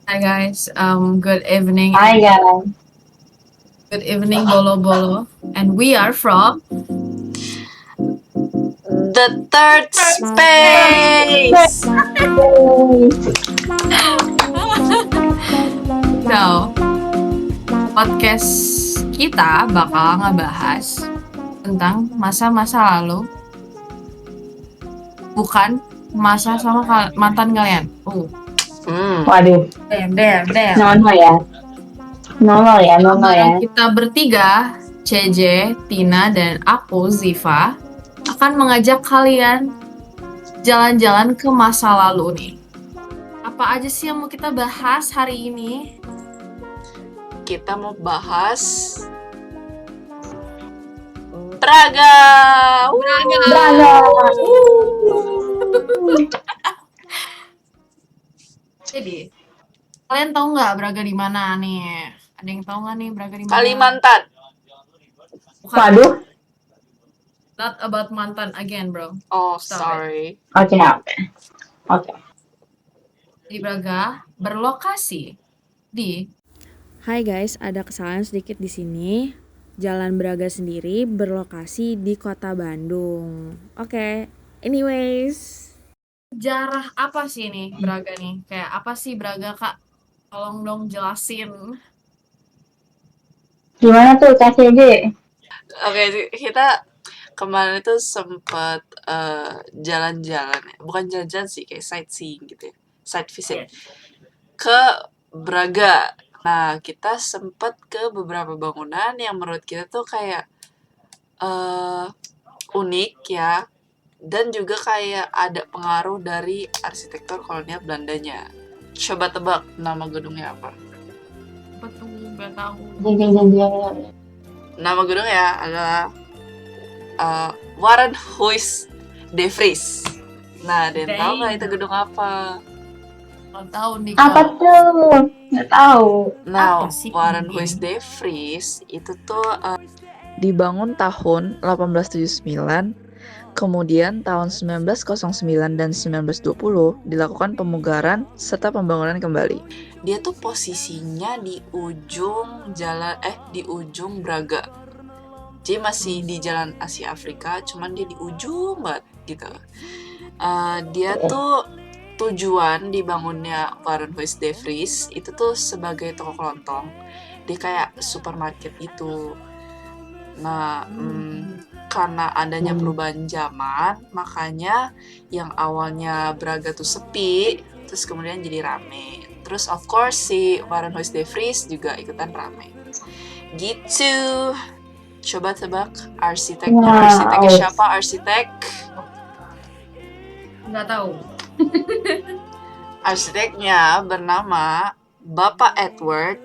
Hi guys, good evening Hai and guys. good evening Bolo Bolo, and we are from The third space. so podcast kita bakal ngebahas tentang masa-masa lalu, bukan masa sama mantan kalian. Waduh, Damn. nono ya. Nono ya, nono ya. Bareng kita bertiga, CJ, Tina, dan aku Ziva akan mengajak kalian jalan-jalan ke masa lalu nih. Apa aja sih yang mau kita bahas hari ini? Kita mau bahas Braga. Braga. Jadi, kalian tahu nggak Braga di mana nih? Ada yang tahu nggak nih Braga di mana? Kalimantan. Bukan. Waduh. Not about mantan again, bro. Oh, Stop sorry. Oke. Di Braga berlokasi di. Hai guys, ada kesalahan sedikit di sini. Jalan Braga sendiri berlokasi di Kota Bandung. Oke, anyways. Sejarah apa sih nih Braga nih? Kayak apa sih Braga, Kak? Tolong dong jelasin. Gimana tuh KCJ? Oke, kita kemarin itu sempat jalan-jalan, bukan jalan-jalan sih, kayak sightseeing gitu ya, site visit ke Braga. Nah, kita sempat ke beberapa bangunan yang menurut kita tuh kayak unik ya, dan juga kayak ada pengaruh dari arsitektur kolonial Belandanya. Coba tebak nama gedungnya apa? Betul, nggak tahu. Nama gedungnya adalah Warenhuis de Vries. Nah, ada yang tahu nggak itu gedung apa? Nggak tahu nih, Apa Kak. tuh? Nggak tahu. Nah, Apa sih Warenhuis ini? de Vries itu tuh dibangun tahun 1879. Kemudian tahun 1909 dan 1920 dilakukan pemugaran serta pembangunan kembali. Dia tuh posisinya di ujung di ujung Braga. Jadi masih di jalan Asia Afrika, cuman dia di ujung banget gitu. Dia tuh tujuan dibangunnya Warenhuis de Vries itu tuh sebagai toko kelontong. Dia kayak supermarket itu. Nah, karena adanya perubahan zaman, makanya yang awalnya Braga tuh sepi, terus kemudian jadi rame. Terus of course si Warenhuis de Vries juga ikutan rame. Gitu. Coba tebak arsiteknya. Arsiteknya siapa? Arsitek? Nggak tahu. Arsiteknya bernama Bapak Edward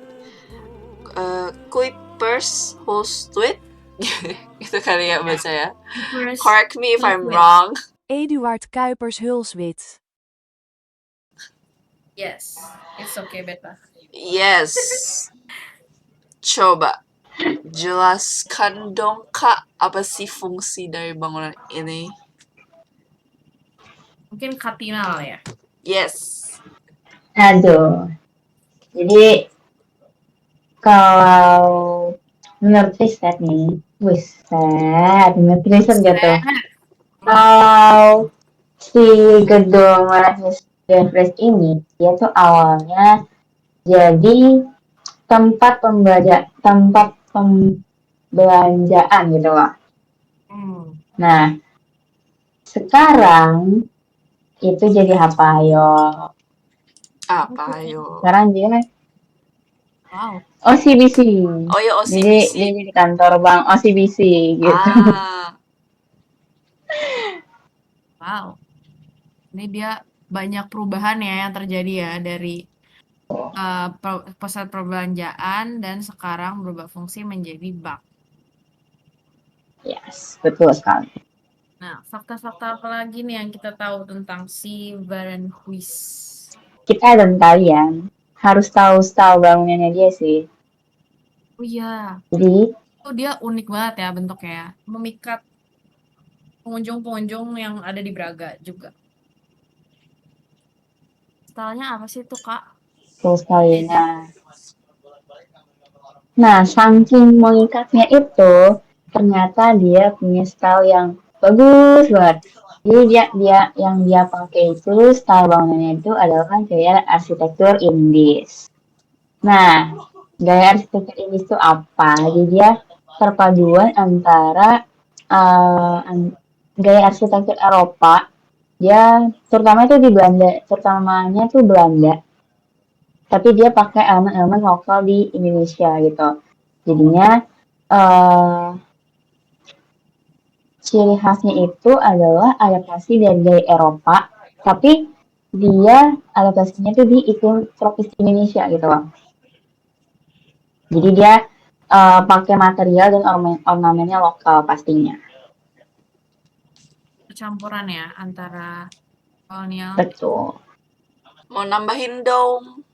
Kuipers Hulstwit. Itu kali ya baca ya. Correct me if I'm wrong. Eduard Kuipers Hulswit. Yes, it's okay, Beta. Yes. Coba jelaskan dong Kak, apa sih fungsi dari bangunan ini? Mungkin Katina lah ya. Yes. Aduh. Jadi kalau menurut riset nih, menurut riset gitu. Kalau si gedung Warenhuis de Vries ini, dia tuh awalnya jadi tempat pembelanjaan gitu loh. Nah, sekarang itu jadi apa ayo? Apa ayo? Sekarang dia Wow. OCBC. Oh ya, OCBC. Jadi dia jadi kantor bank OCBC gitu. Wow. Ini dia banyak perubahan ya yang terjadi ya dari pusat perbelanjaan dan sekarang berubah fungsi menjadi bank. Yes, betul sekali. Nah, fakta-fakta apa lagi nih yang kita tahu tentang si Warenhuis? Kita dan kalian harus tahu style bangunannya dia sih. Oh iya. Jadi Dia unik banget ya bentuknya. Memikat pengunjung-pengunjung yang ada di Braga juga. Stylenya apa sih tuh, Kak? Terus sekali. Nah, saking mengikatnya itu, ternyata dia punya style yang bagus banget. Jadi dia yang dia pakai itu style bangunannya itu adalah gaya arsitektur Indies. Nah, gaya arsitektur Indies itu apa? Jadi dia perpaduan antara gaya arsitektur Eropa, dia terutama itu di Belanda, terutamanya tuh Belanda, tapi dia pakai elemen-elemen lokal di Indonesia gitu. Jadinya eh ciri khasnya itu adalah adaptasi dari gaya Eropa, tapi dia adaptasinya tuh di iklim tropis Indonesia gitu loh. Jadi dia pakai material dan ornamennya lokal pastinya. Percampuran ya antara kolonial. Betul. Mau nambahin dong.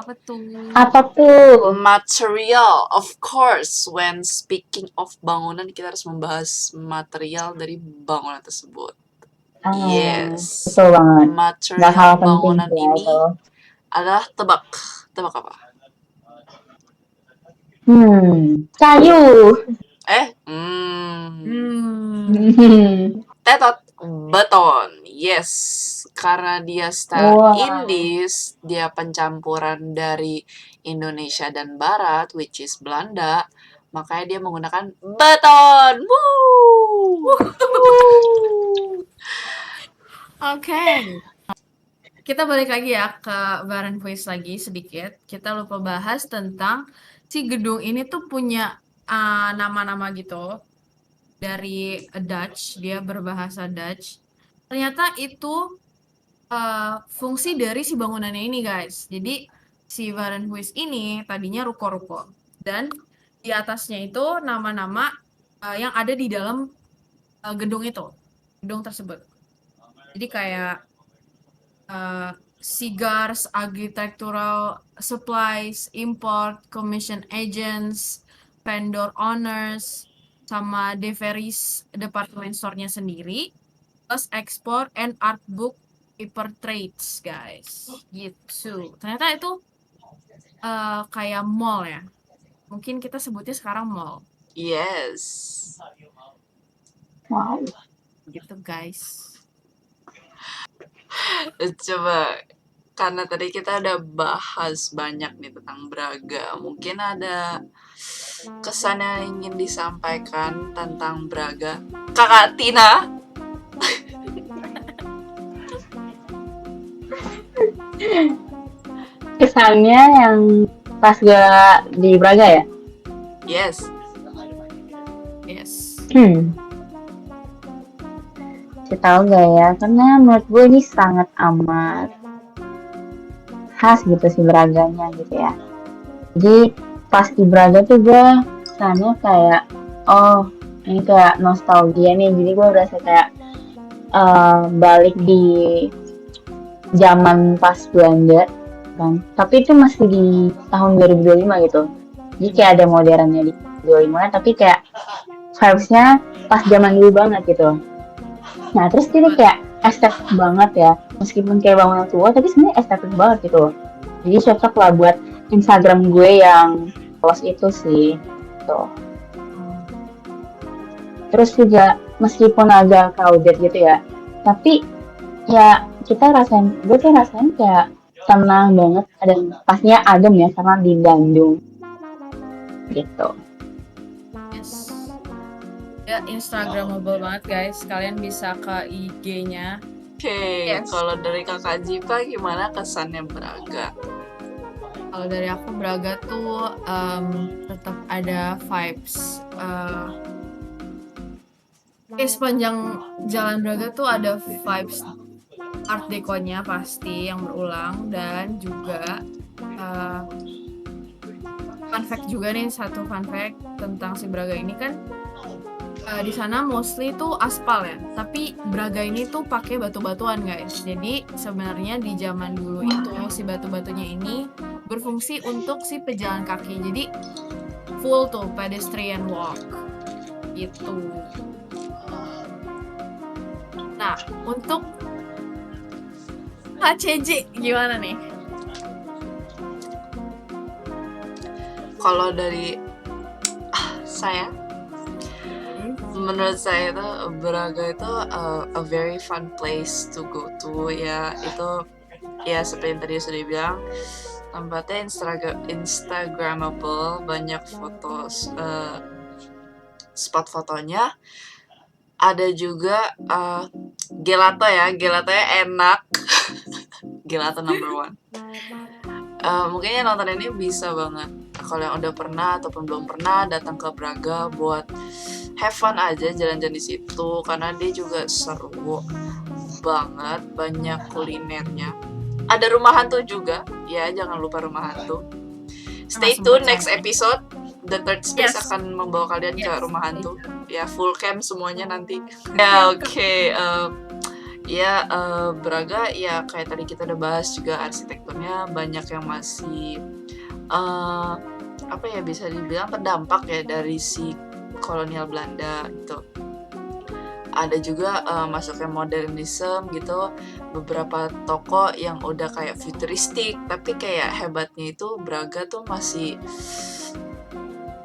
Apa tuh? Apa tuh? Material, of course. When speaking of bangunan, kita harus membahas material dari bangunan tersebut. Yes. Betul banget. Nggak Material kalah penting bangunan sih ya ini itu. adalah tebak. Tebak apa? Kayu. Tetot. Beton. Yes. Karena dia style Wah. Indies, dia pencampuran dari Indonesia dan Barat, which is Belanda, makanya dia menggunakan beton. Woo! Oke. Kita balik lagi ya ke Varenhuis lagi sedikit. Kita lupa bahas tentang si gedung ini tuh punya nama-nama gitu dari Dutch, dia berbahasa Dutch. Ternyata itu fungsi dari si bangunannya ini, guys. Jadi si Varenhuis ini tadinya ruko-ruko dan di atasnya itu nama-nama yang ada di dalam gedung tersebut. Jadi kayak cigars, architectural supplies, import, commission agents, vendor owners, sama Deveris department store-nya sendiri, plus export and art book paper trades, guys. Gitu. Ternyata itu kayak mall ya. Mungkin kita sebutnya sekarang mall. Yes. Wow. Gitu, guys. Coba, karena tadi kita udah bahas banyak nih tentang Braga, mungkin ada kesan yang ingin disampaikan tentang Braga. Kakak Tina? Kesannya yang pas gak di Braga ya? Yes. Yes. Saya tahu gak ya? Karena menurut gue ini sangat amat khas gitu sih Braganya gitu ya. Jadi pas di Braga tuh gue kesannya kayak ini kayak nostalgia nih. Jadi gue berasa kayak balik di zaman pas Belanda kan. Tapi itu masih di tahun 2025 gitu. Jadi kayak ada modernnya di 2025 tapi kayak vibes-nya pas zaman dulu banget gitu. Nah terus ini kayak estetik banget ya. Meskipun kayak bangunan tua tapi sebenarnya estetik banget gitu. Jadi cocok lah buat Instagram gue yang post itu sih. Tuh. Terus juga meskipun agak crowded gitu ya, tapi ya gue tuh rasain kayak tenang banget dan pastinya adem ya karena di Bandung gitu. Yes. Ya, Instagramable banget guys. Kalian bisa ke IG-nya. Oke, Yes. Kalau dari Kakak Jipa gimana kesannya Braga? Kalau dari aku Braga tuh tetap ada vibes. Sepanjang Jalan Braga tuh ada vibes Art Deco-nya pasti yang berulang dan juga fun fact juga nih, satu fun fact tentang si Braga ini kan di sana mostly tuh aspal ya, tapi Braga ini tuh pakai batu-batuan guys. Jadi sebenarnya di zaman dulu itu si batu-batunya ini berfungsi untuk si pejalan kaki. Jadi full tuh pedestrian walk gitu. Nah, untuk HCJ gimana nih? Kalau dari saya, menurut saya itu Braga itu a very fun place to go to ya. Itu ya seperti yang tadi sudah dibilang, tempatnya instagramable, banyak foto, spot fotonya. Ada juga gelato ya, gelatonya enak. Gelato number one. Mungkin yang nonton ini bisa banget kalau yang udah pernah ataupun belum pernah datang ke Braga buat have fun aja jalan-jalan di situ, karena dia juga seru banget, banyak kulinernya. Ada rumah hantu juga ya, jangan lupa rumah hantu. Stay tune next episode, The Third Space akan membawa kalian ke rumah hantu ya, full camp semuanya nanti. Ya oke. Braga ya kayak tadi kita udah bahas juga, arsitekturnya banyak yang masih bisa dibilang terdampak ya dari si kolonial Belanda gitu. Ada juga masuknya modernisme gitu, beberapa toko yang udah kayak futuristik, tapi kayak hebatnya itu Braga tuh masih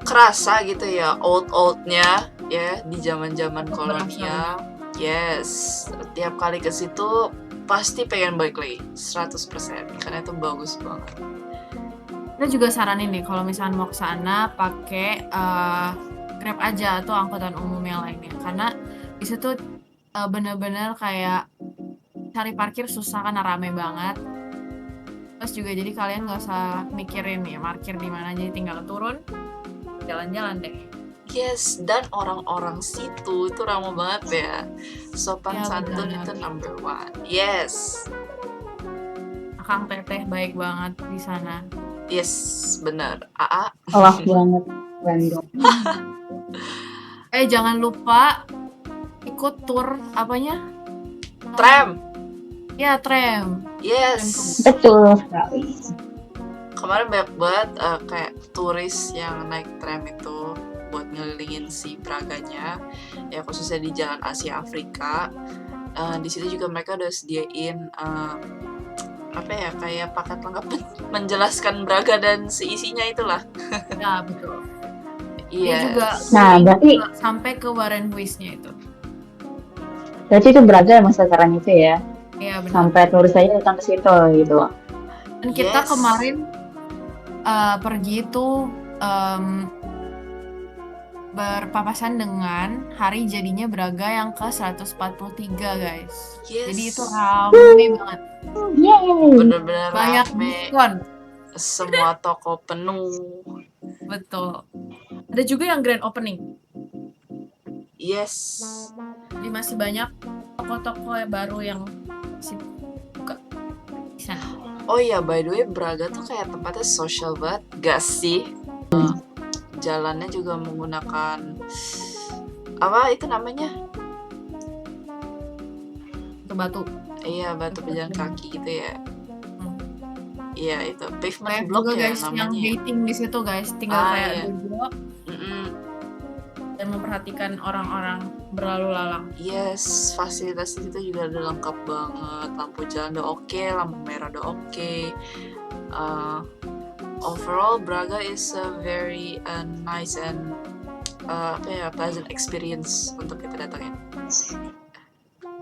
kerasa gitu ya, oldnya ya di zaman kolonial. Yes, tiap kali ke situ pasti pengen balik lagi 100% karena itu bagus banget. Kita juga saranin nih kalau misalnya mau ke sana pakai Grab aja atau angkutan umum yang lainnya, karena di situ bener-bener kayak cari parkir susah karena rame banget. Terus juga jadi kalian nggak usah mikirin nih parkir di mana, jadi tinggal turun jalan-jalan deh. Yes, dan orang-orang situ itu ramah banget ya. Sopan Ya, santun benar. itu number one. Yes. Akang teteh baik banget di sana. Yes, benar. AA. Love banget Bandung. Jangan lupa ikut tour apanya? Tram. Ya, tram. Yes. Betul sekali. Kemarin banyak banget kayak turis yang naik tram itu buat ngelilingin si Braganya ya, khususnya di Jalan Asia Afrika. Di situ juga mereka udah sediain kayak paket lengkap menjelaskan Braga dan seisinya itulah. Ya, betul. Iya. Dia juga berarti sampai ke Warenhuisnya itu. itu Braga emang sekarang itu ya. Iya, benar. Sampai turis saya datang ke situ gitu. Dan kita Yes. kemarin pergi itu berpapasan dengan hari jadinya Braga yang ke-143 guys. Yes. Jadi itu rame banget. Yeay. Bener-bener Banyak rame. diskon. Semua toko penuh. Betul. Ada juga yang grand opening. Yes. Jadi masih banyak toko-toko baru yang masih buka di sana. Oh iya, by the way, Braga tuh kayak tempatnya social banget, gak sih? Jalannya juga menggunakan apa itu namanya? Batu. Iya, batu pejalan kaki gitu ya. Iya, itu pavement Banyak block juga ya guys yang namanya. dating di situ guys, tinggal kayak Iya. duduk dan memperhatikan orang-orang berlalu lalang. Yes, fasilitas di situ juga udah lengkap banget. Lampu jalan udah oke, lampu merah udah oke. Overall, Braga is a very nice and pleasant experience untuk kita datangin.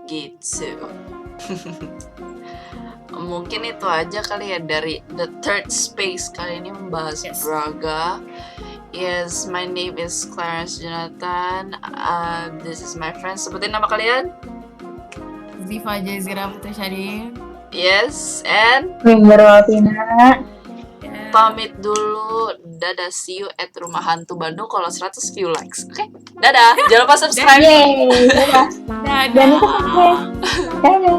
Gitu. Mungkin itu aja kali ya dari The Third Space kali ini membahas Yes. Braga. Yes, my name is Clarence Jonathan. This is my friend. Sebutin nama kalian. Ziva Jazira Putri Syadi. Yes, and Member Watina. pamit dulu. Dadah, see you at Rumah Hantu Bandung kalau 100 view likes. Oke, dadah. Jangan lupa subscribe. Yeay. Dadah. Dadah. Dan itu Dadah.